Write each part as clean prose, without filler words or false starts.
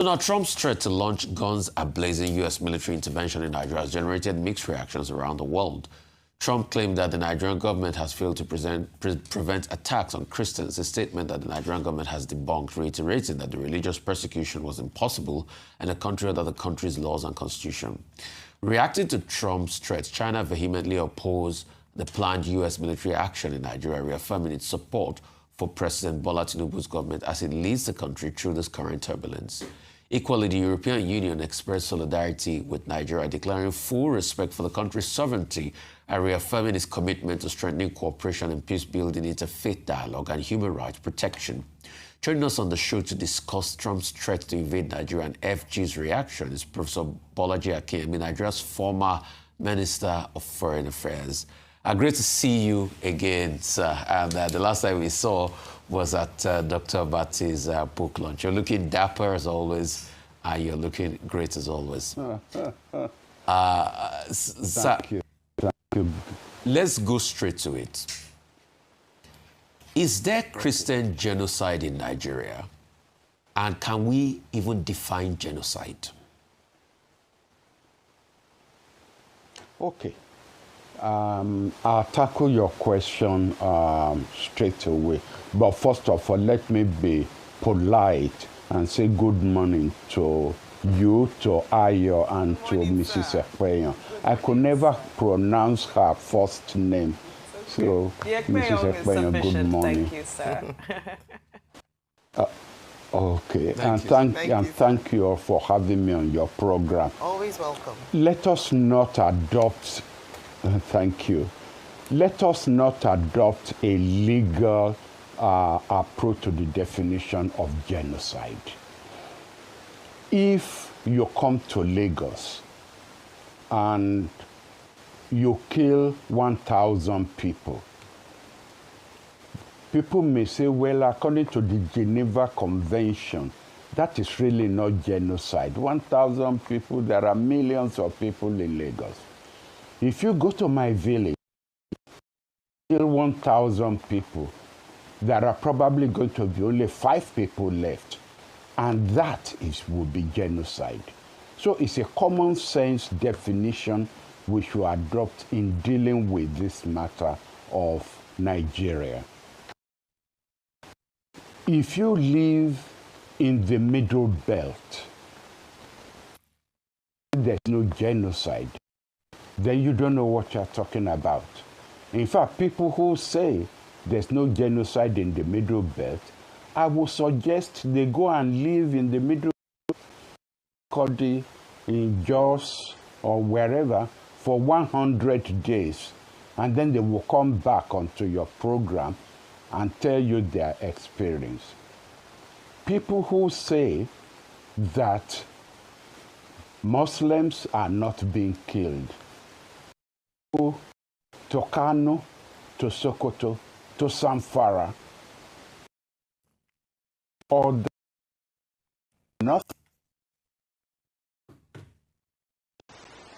Donald Trump's threat to launch guns-a-blazing U.S. military intervention in Nigeria has generated mixed reactions around the world. Trump claimed that the Nigerian government has failed to prevent attacks on Christians, a statement that the Nigerian government has debunked, reiterating that the religious persecution was impossible in a country under the country's laws and constitution. Reacting to Trump's threat, China vehemently opposed the planned U.S. military action in Nigeria, reaffirming its support for President Bola Tinubu's government as it leads the country through this current turbulence. Equally, the European Union expressed solidarity with Nigeria, declaring full respect for the country's sovereignty and reaffirming its commitment to strengthening cooperation and peace-building, interfaith dialogue, and human rights protection. Joining us on the show to discuss Trump's threat to invade Nigeria and FG's reaction is Professor Bolaji Akinyemi, Nigeria's former Minister of Foreign Affairs. Great to see you again, sir. And the last time we saw was at Dr. Bati's book launch. You're looking dapper as always, and you're looking great as always. Thank you. Thank you. Let's go straight to it. Is there Christian genocide in Nigeria? And can we even define genocide? Okay. I'll tackle your question straight away. But first of all, let me be polite and say good morning to you, to Ayo, and to Mrs. Ekpeyon. I could never pronounce her first name. So, Mrs. Ekpeyon, good morning. Thank you, sir. Okay, thank you all for having me on your program. Always welcome. Let us not adopt, thank you. Let us not adopt a legal approach to the definition of genocide. If you come to Lagos and you kill 1,000 people, people may say, well, according to the Geneva Convention, that is really not genocide. 1,000 people, there are millions of people in Lagos. If you go to my village, kill 1,000 people, there are probably going to be only 5 people left. And that would be genocide. So it's a common sense definition we should adopt in dealing with this matter of Nigeria. If you live in the Middle Belt, there's no genocide, then you don't know what you're talking about. In fact, people who say there's no genocide in the Middle Belt, I would suggest they go and live in the Middle Belt, in Jos or wherever, for 100 days. And then they will come back onto your program and tell you their experience. People who say that Muslims are not being killed, to Kano, to Sokoto, to Zamfara, or not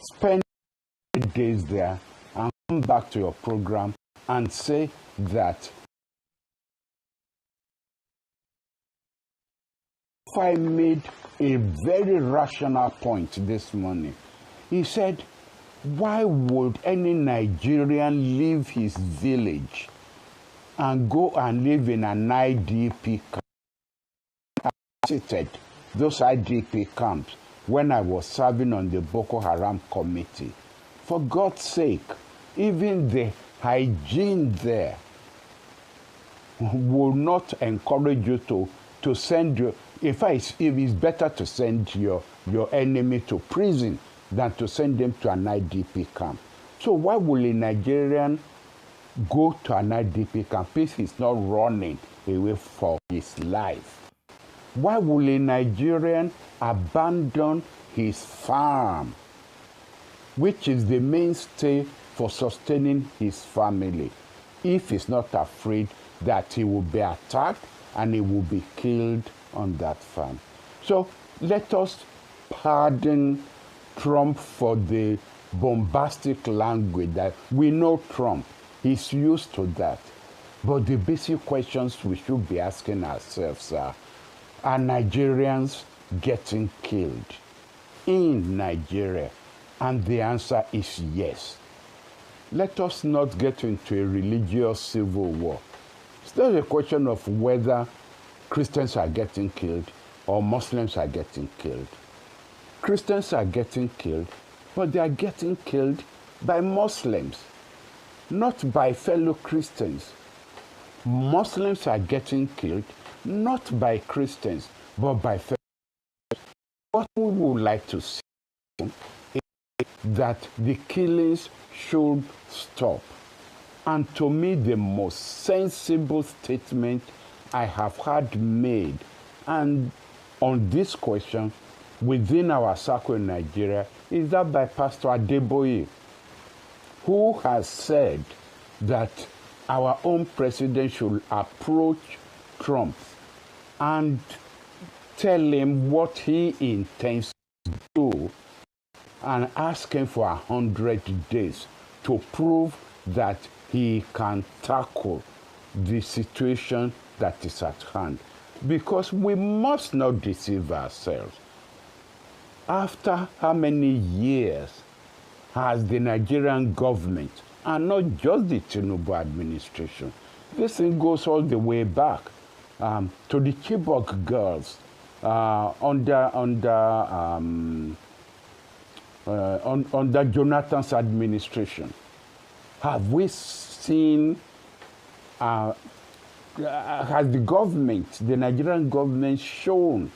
spend days there and come back to your program and say that I made a very rational point this morning. He said, why would any Nigerian leave his village and go and live in an IDP camp? I visited those IDP camps when I was serving on the Boko Haram committee. For God's sake, even the hygiene there will not encourage you to send your, in fact, it's better to send your enemy to prison than to send them to an IDP camp. So why will a Nigerian go to an IDP camp if he's not running away for his life? Why will a Nigerian abandon his farm, which is the mainstay for sustaining his family, if he's not afraid that he will be attacked and he will be killed on that farm? So let us pardon Trump for the bombastic language that we know Trump. He's used to that. But the basic questions we should be asking ourselves are Nigerians getting killed in Nigeria? And the answer is yes. Let us not get into a religious civil war. It's not a question of whether Christians are getting killed or Muslims are getting killed. Christians are getting killed, but they are getting killed by Muslims, not by fellow Christians. Muslims are getting killed, not by Christians, but by fellow Christians. What we would like to see is that the killings should stop. And to me, the most sensible statement I have heard made, and on this question within our circle in Nigeria, is that by Pastor Adeboye, who has said that our own president should approach Trump and tell him what he intends to do and ask him for 100 days to prove that he can tackle the situation that is at hand. Because we must not deceive ourselves. After how many years has the Nigerian government, and not just the Tinubu administration, this thing goes all the way back to the Chibok girls under Jonathan's administration. Have we seen, has the government, the Nigerian government, shown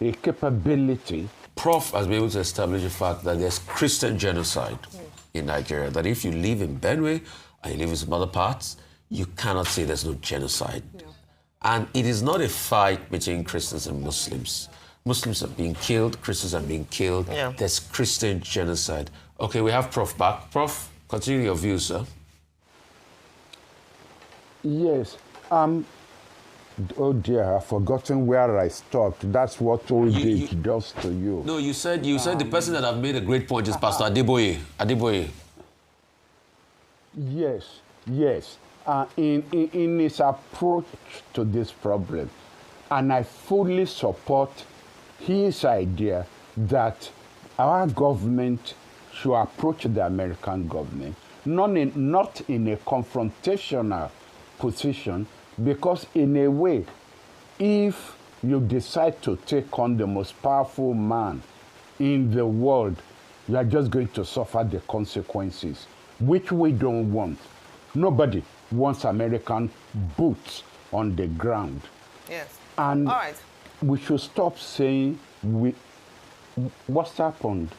a capability? Prof has been able to establish the fact that there's Christian genocide in Nigeria, that if you live in Benue and you live in some other parts, you cannot say there's no genocide. Yeah. And it is not a fight between Christians and Muslims. Muslims are being killed, Christians are being killed. Yeah. There's Christian genocide. Okay, we have Prof back. Prof, continue your views, sir. Yes. Oh dear, I've forgotten where I stopped. That's what old age does to you. No, you said the person that have made a great point is Pastor Adeboye. Adeboye. Yes, yes. In his approach to this problem, and I fully support his idea that our government should approach the American government not in a confrontational position, because in a way, if you decide to take on the most powerful man in the world, you are just going to suffer the consequences, which we don't want. Nobody wants American boots on the ground. Yes. And all right, we should stop saying what's happened.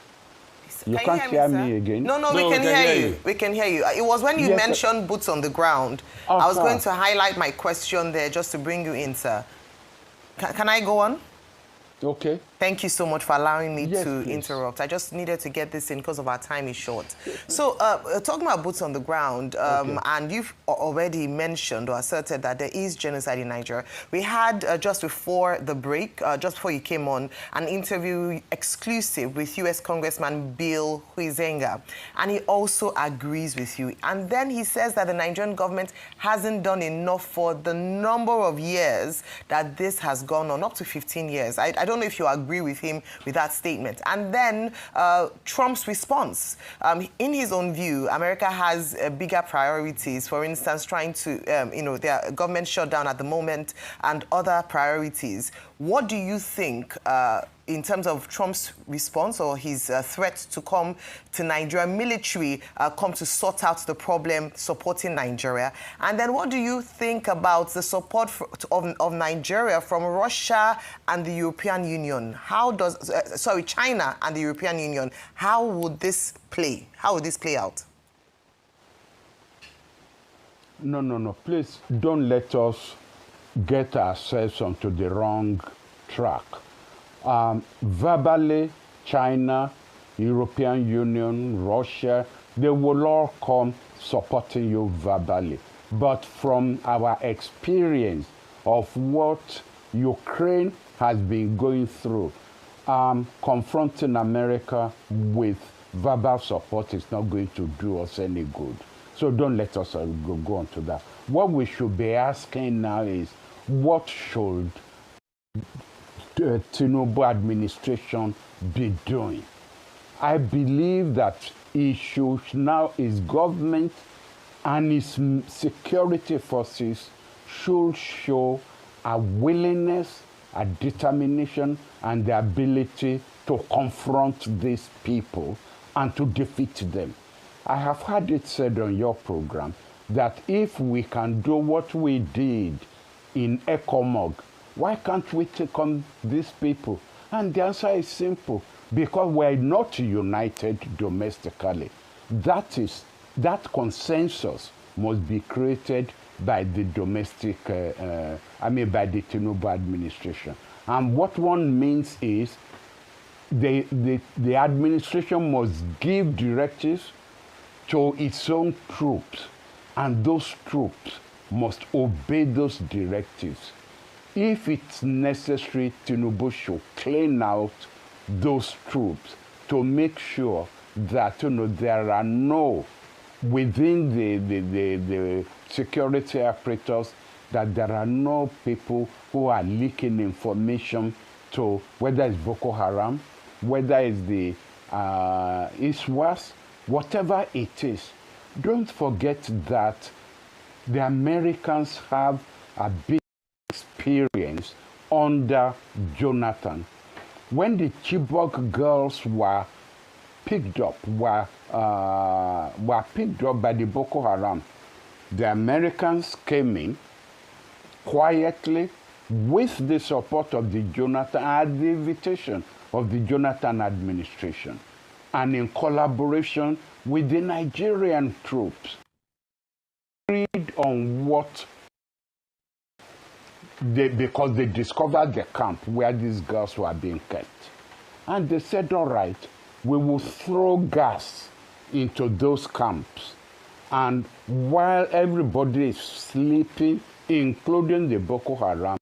You can't hear me again? No, we can hear you. We can hear you. It was when you mentioned boots on the ground. I was going to highlight my question there just to bring you in, sir. Can I go on? Okay. Thank you so much for allowing me to interrupt. I just needed to get this in because of our time is short. So, talking about boots on the ground, and you've already mentioned or asserted that there is genocide in Nigeria. We had, just before the break, just before you came on, an interview exclusive with U.S. Congressman Bill Huizenga, and he also agrees with you. And then he says that the Nigerian government hasn't done enough for the number of years that this has gone on, up to 15 years. I don't know if you agree with him with that statement. And then Trump's response. In his own view, America has bigger priorities, for instance, trying to, their government shutdown at the moment and other priorities. What do you think in terms of Trump's response or his threat to come to Nigeria, military come to sort out the problem, supporting Nigeria? And then what do you think about the support of Nigeria from Russia and the European Union? How does, China and the European Union, how would this play? How would this play out? No. Please don't let us get ourselves onto the wrong track. Verbally, China, European Union, Russia, they will all come supporting you verbally. But from our experience of what Ukraine has been going through, confronting America with verbal support is not going to do us any good. So don't let us go on to that. What we should be asking now is, what should Tinubu administration be doing? I believe that it should now, its government and its security forces should show a willingness, a determination, and the ability to confront these people and to defeat them. I have heard it said on your program that if we can do what we did in Ecomog, why can't we take on these people? And the answer is simple, because we're not united domestically. That consensus must be created by the domestic, by the Tinubu administration. And what one means is the administration must give directives to its own troops, and those troops must obey those directives. If it's necessary, Tinubu should clean out those troops to make sure that there are no, within the security apparatus, that there are no people who are leaking information to, whether it's Boko Haram, whether it's the ISWAS, whatever it is. Don't forget that the Americans have a big experience under Jonathan. When the Chibok girls were picked up by the Boko Haram, the Americans came in quietly with the support of the Jonathan, at the invitation of the Jonathan administration, and in collaboration with the Nigerian troops, agreed on what because they discovered the camp where these girls were being kept. And they said, all right, we will throw gas into those camps. And while everybody is sleeping, including the Boko Haram,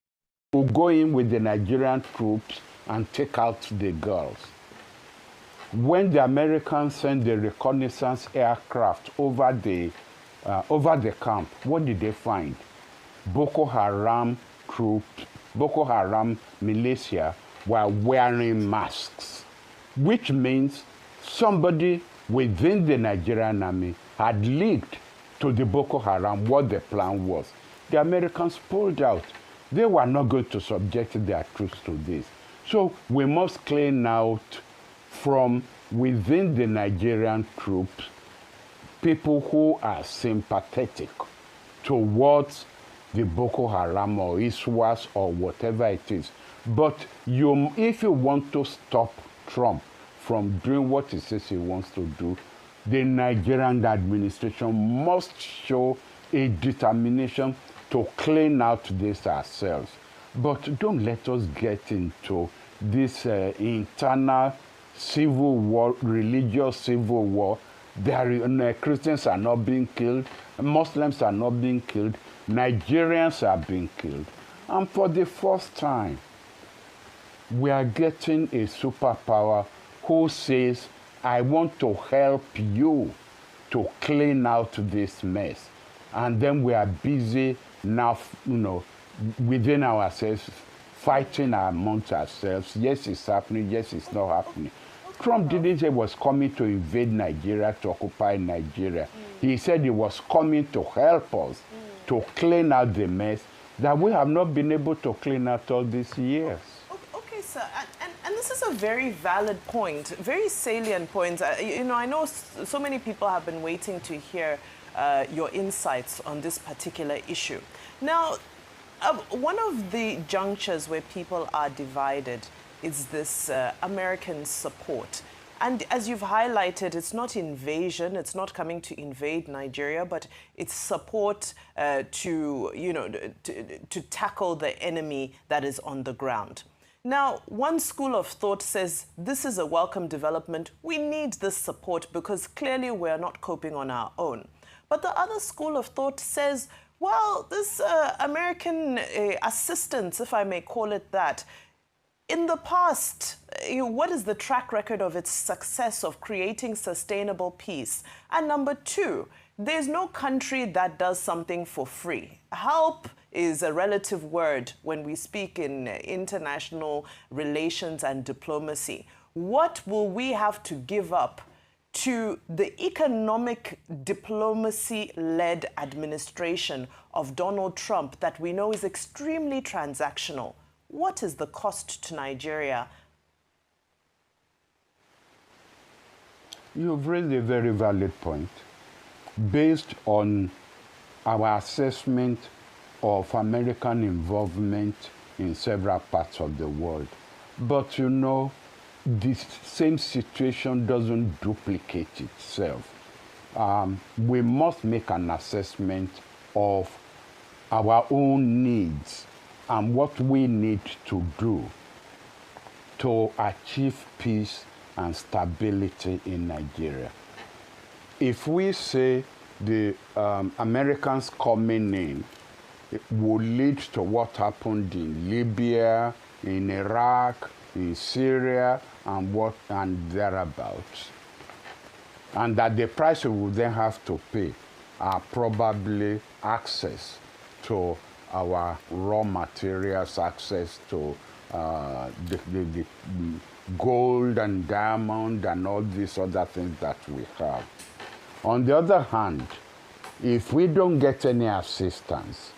we'll go in with the Nigerian troops and take out the girls. When the Americans sent the reconnaissance aircraft over the camp, what did they find? Boko Haram troops, Boko Haram militia were wearing masks, which means somebody within the Nigerian army had leaked to the Boko Haram what the plan was. The Americans pulled out. They were not going to subject their troops to this. So we must clean out from within the Nigerian troops people who are sympathetic towards the Boko Haram or ISWAS or whatever it is. But if you want to stop Trump from doing what he says he wants to do, the Nigerian administration must show a determination to clean out this ourselves. But don't let us get into this internal civil war, religious civil war. Christians are not being killed, Muslims are not being killed, Nigerians are being killed. And for the first time, we are getting a superpower who says, I want to help you to clean out this mess. And then we are busy now, within ourselves, fighting amongst ourselves. Yes, it's happening. Yes, it's not happening. Trump didn't say he was coming to invade Nigeria, to occupy Nigeria. He said he was coming to help us to clean out the mess that we have not been able to clean out all these years. Okay, sir. And this is a very valid point, very salient point. I know so many people have been waiting to hear your insights on this particular issue. Now, one of the junctures where people are divided is this American support. And as you've highlighted, it's not invasion, it's not coming to invade Nigeria, but it's support to tackle the enemy that is on the ground. Now, one school of thought says this is a welcome development. We need this support because clearly we're not coping on our own. But the other school of thought says, well, this American assistance, if I may call it that, in the past, what is the track record of its success of creating sustainable peace? And number two, there's no country that does something for free. Help is a relative word when we speak in international relations and diplomacy. What will we have to give up to the economic diplomacy-led administration of Donald Trump that we know is extremely transactional? What is the cost to Nigeria? You've raised a very valid point. Based on our assessment of American involvement in several parts of the world. But you know, this same situation doesn't duplicate itself. We must make an assessment of our own needs and what we need to do to achieve peace and stability in Nigeria. If we say the Americans coming in will lead to what happened in Libya, in Iraq, in Syria, and thereabouts, and that the price we will then have to pay are probably access to our raw materials, access to the gold and diamond and all these other things that we have. On the other hand, if we don't get any assistance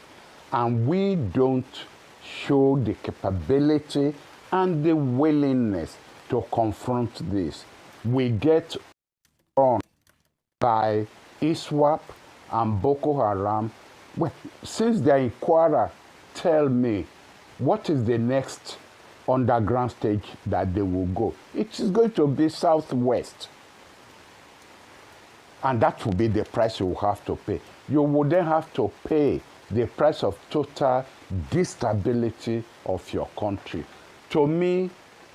and we don't show the capability and the willingness to confront this, we get run by ISWAP and Boko Haram. Well, since they're in Kwara, tell me, what is the next underground stage that they will go? It is going to be southwest. And that will be the price you will have to pay. You will then have to pay the price of total destability of your country. To me,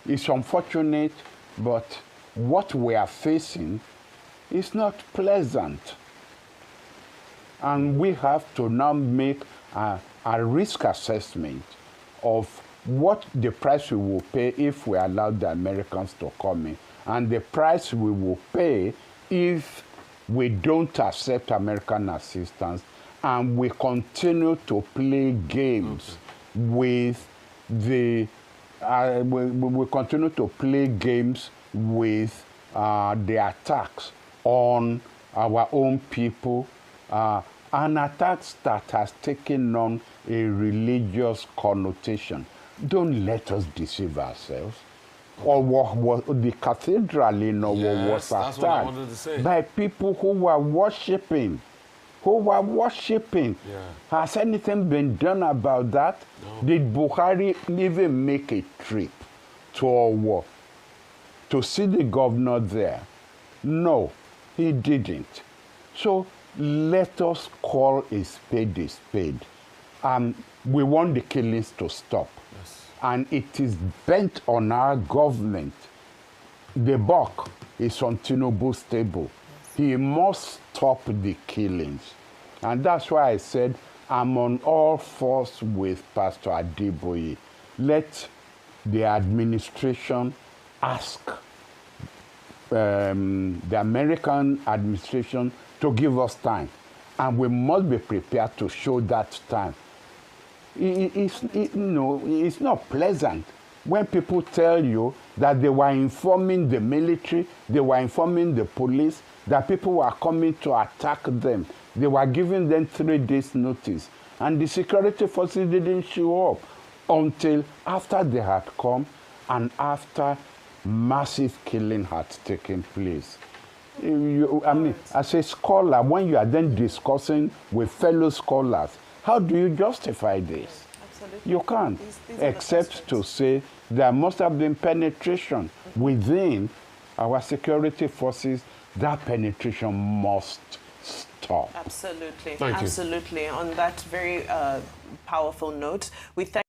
it's unfortunate, but what we are facing is not pleasant. And we have to now make a risk assessment of what the price we will pay if we allow the Americans to come in, and the price we will pay if we don't accept American assistance and we continue to play games with the we continue to play games with the attacks on our own people, an attacks that has taken on a religious connotation. Don't let us deceive ourselves. Or what the cathedral in Owo was attacked by people who were worshiping. Yeah. Has anything been done about that? No. Did Buhari even make a trip to Owo to see the governor there? No, he didn't. So let us call a spade a spade. We want the killings to stop. Yes. And it is bent on our government. The buck is on Tinubu's table. He must stop the killings. And that's why I said I'm on all fours with Pastor Adeboye. Let the administration ask the American administration to give us time. And we must be prepared to show that time. It's not pleasant when people tell you that they were informing the military, they were informing the police, that people were coming to attack them. They were giving them 3 days notice. And the security forces didn't show up until after they had come and after massive killing had taken place. As a scholar, when you are then discussing with fellow scholars, how do you justify this? Absolutely. You can't, except to say there must have been penetration within our security forces. That penetration must stop. Absolutely. Thank you. Absolutely. On that very powerful note, we thank